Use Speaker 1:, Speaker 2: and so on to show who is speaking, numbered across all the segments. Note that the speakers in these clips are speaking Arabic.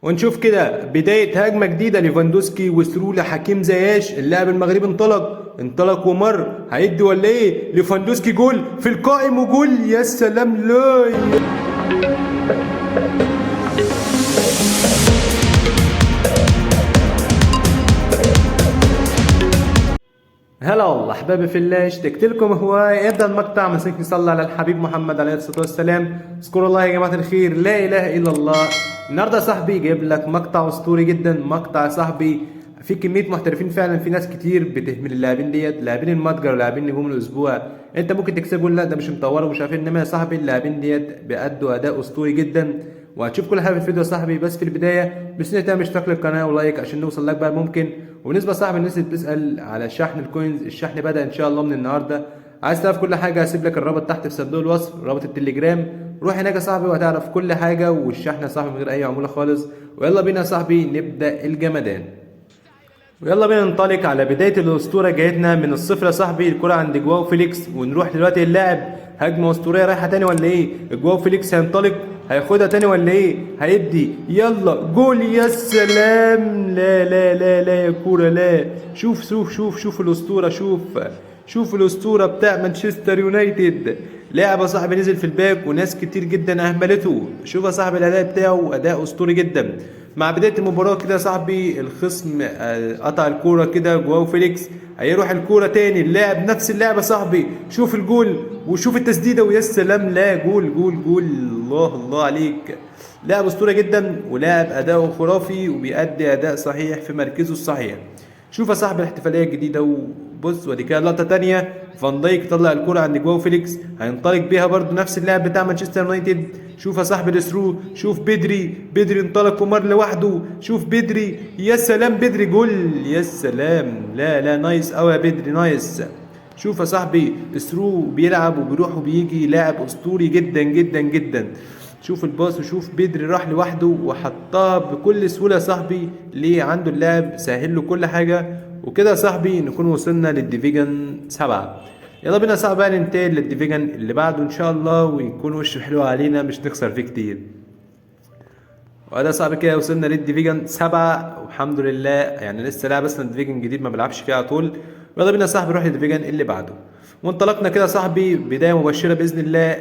Speaker 1: ونشوف كده بداية هجمة جديدة ليفاندوسكي وثرو لحكيم زياش. اللاعب المغربي انطلق ومر، هيدي ولا ايه؟ ليفاندوسكي جول في القائم وجول، يا سلام. لا هلا والله احبابي في الله، اشتقت لكم. هو يبدا المقطع مسك يصلي على الحبيب محمد عليه الصلاه والسلام. اذكروا الله يا جماعه الخير، لا اله الا الله. النهارده يا صاحبي جايب لك مقطع اسطوري جدا. مقطع يا صاحبي في كميه محترفين فعلا، في ناس كتير بتهمل اللاعبين ديت، لاعبين المتجر ولاعبين نجوم الاسبوع. انت ممكن تكسبهم، لا ده مش مطور ومش عارف، انما يا صاحبي اللاعبين ديت بيأدوا اداء اسطوري جدا. وهتشوف كل حاجه في الفيديو يا صاحبي. بس في البدايه بس تعمل اشتراك للقناه ولايك عشان نوصل لك بقى ممكن. وبالنسبه صاحبي الناس اللي بتسال على شحن الكوينز، الشحن بدا ان شاء الله من النهارده. عايز تعرف كل حاجه هسيب لك الرابط تحت في صندوق الوصف، رابط التليجرام. روح هناك يا صاحبي وهتعرف كل حاجه، والشحن يا صاحبي من غير اي عموله خالص. ويلا بينا يا صاحبي نبدا الجمدان. ويلا بينا ننطلق على بدايه الاسطوره جايتنا من الصفر يا صاحبي. الكره عند جواو فيليكس، ونروح دلوقتي اللاعب. هجمه اسطوريه رايحه تاني ولا ايه؟ جواو فيليكس هينطلق، هياخدها تاني ولا ايه؟ هيدي، يلا جول، يا سلام. لا لا لا لا يا كوره لا. شوف الاسطوره. شوف الاسطوره بتاع مانشستر يونايتد. لاعب يا صاحبي نزل في الباك وناس كتير جدا اهملته. شوف يا صاحبي الاداء بتاعه، اداء اسطوري جدا. مع بدايه المباراه كده يا صاحبي الخصم قطع الكوره كده. جواو فيليكس هيروح الكوره تاني، اللاعب نفس اللعبه يا صاحبي. شوف الجول وشوف التسديده، ويا سلام. لا جول جول جول، الله الله عليك. لاعب اسطوري جدا، ولاعب اداؤه خرافي وبيأدي اداء صحيح في مركزه الصحيح. شوف يا صاحبي الاحتفاليه الجديده. وبص ودي كده لقطه تانيه. فان دايك طلع الكرة عند جواو فيليكس، هينطلق بيها برضو نفس اللاعب بتاع مانشستر يونايتد. شوف يا صاحبي الثرو، شوف بدري انطلق ومر لوحده. شوف بدري، يا سلام. بدري جول، يا سلام. لا لا نايس قوي يا بدري، نايس. شوف يا صاحبي الثرو بيلعب وبيروح وبيجي، لاعب اسطوري جدا جدا جدا. شوف الباص، وشوف بدري راح لوحده وحطها بكل سهوله يا صاحبي. ليه؟ عنده اللاعب سهل له كل حاجه. وكده يا صاحبي نكون وصلنا للديفيجن 7. يلا بينا يا صاحبي بقى ننتقل للديفيجن اللي بعده ان شاء الله، ويكون وشه حلو علينا مش نخسر فيه كتير. وده صعب كده، وصلنا للديفيجن 7 والحمد لله. يعني لسه لاعب اصلا ديفيجن جديد ما بلعبش فيه على طول. يلا بينا يا صاحبي نروح للديفيجن اللي بعده. وانطلقنا كده يا صاحبي بدايه مبشره باذن الله.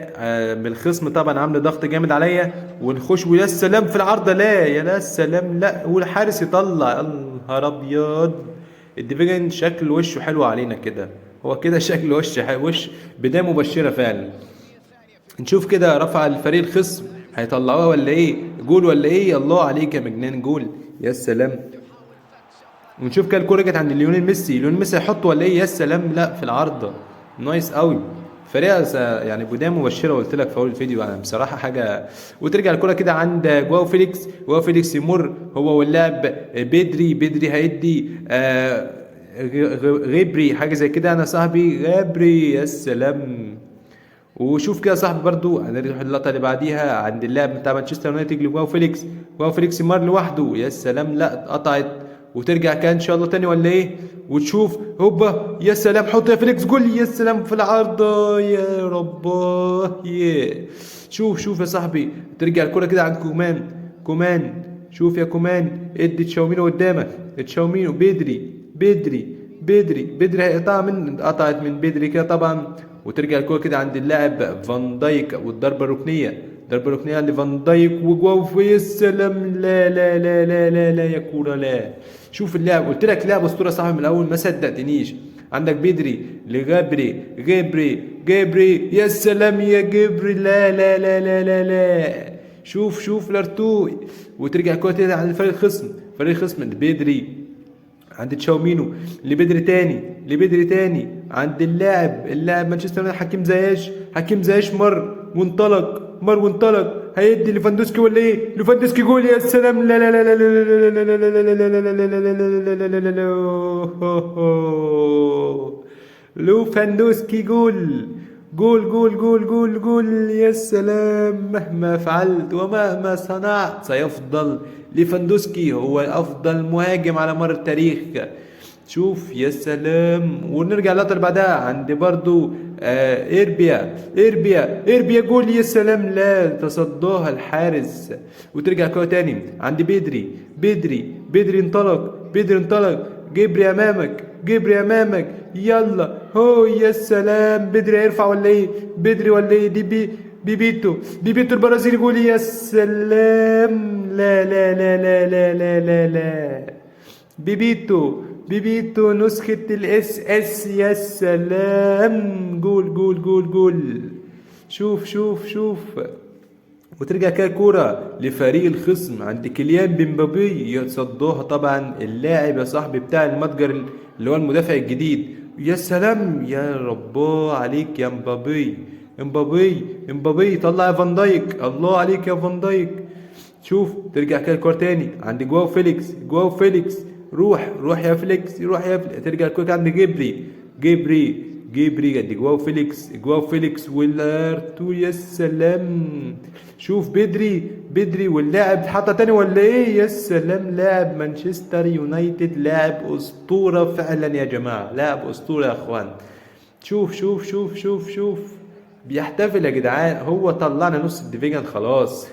Speaker 1: من الخصم طبعا عامل ضغط جامد عليا، ونخش ويا سلام في العارضه. لا يا لا سلام، لا والحارس يطلع. يا نهار ابيض. الديفيجن شكل وشه حلو علينا كده. هو كده شكل وش بدايه مبشره فعلا. نشوف كده رفع الفريق الخصم هيطلعوها ولا ايه؟ جول ولا ايه؟ الله عليك يا مجنان، جول، يا سلام. ونشوف كده الكوره جت عند ليونيل ميسي. ليونيل ميسي هيحط ولا ايه؟ يا سلام. لا في العارضه، نايس قوي. فريق يعني بدايه مبشره قلت لك في اول الفيديو، يعني بصراحه حاجه. وترجع الكوره كده عند جواو فيليكس. جواو فيليكس يمر هو واللاعب بدري هيدي غبري حاجه زي كده. انا صاحبي غبري، يا سلام. وشوف كده يا صاحبي برضو هنروح اللقطه اللي بعديها عند اللاعب بتاع مانشستر يونايتد لجواو فيليكس. جواو فيليكس مر لوحده، يا سلام. لا اتقطعت. وترجع كده ان شاء الله تاني ولا ايه؟ وتشوف هوبا، يا سلام. حط يا فيليكس جول، يا سلام في العارضه، يا رباه. شوف يا صاحبي ترجع الكره كده عند كومان. شوف يا كومان، ادي تشاومينو قدامك. تشاومينو بدري هيقطع قطعت من بدري كده طبعا. وترجع الكوره كده عند اللاعب فان دايك، والضربه الركنيه. ضربه ركنيه لفان دايك وجواو في السلام. لا لا لا لا لا لا يا كوره لا. شوف اللاعب، قلت لك لاعب اسطوره صاحبي من الاول، ما صدقتنيش. عندك بدري جبري، يا سلام يا جبري. لا لا لا لا لا لا. شوف لارتوي. وترجع الكوره كده عند فريق الخصم بدري عند تشاومينو. لبدري تاني عند اللاعب مانشستر يونايتد حكيم زياش مر وانطلق. هيدي ليفاندوسكي ولا ايه؟ ليفاندوسكي جول، يا سلام. لا لا لا لا لا لا لا لا لا لا. ليفاندوسكي جول. جول، يا سلام. مهما فعلت ومهما صنعت سيفضل ليفاندوسكي هو افضل مهاجم على مر التاريخ. شوف يا سلام. ونرجع للقطه اللي بعدها عند برضو اربيا جول، يا سلام، لا تصداها الحارس. وترجع كرة تاني عند بدري انطلق، جبري امامك، يلا هو، يا سلام، بدري هيرفع ولا ايه؟ بدري ولا ايه؟ دي بيبيتو البرازيلي، جول، يا سلام، لا. بيبيتو نسخة الاس اس، يا سلام، جول. شوف. وترجع كده كورة لفريق الخصم عند كيليان بمبابي، يتصدوها طبعا اللاعب يا صاحبي بتاع المتجر اللي هو المدافع الجديد. يا سلام، يا رباه عليك يا امبابي طلع يا فان دايك، الله عليك يا فان دايك. شوف ترجع كده الكورة تاني عند جواو فيليكس، روح يا فيليكس، ترجع الكورة عند جبري عند جواو فيليكس والارتو، يا سلام. شوف بدري واللاعب حتى تاني ولا ايه؟ يا سلام، لاعب مانشستر يونايتد، لاعب اسطورة فعلا يا جماعة، لاعب اسطورة يا اخوان. شوف بيحتفل يا جدعان، هو طلعنا نص الديفيجن خلاص.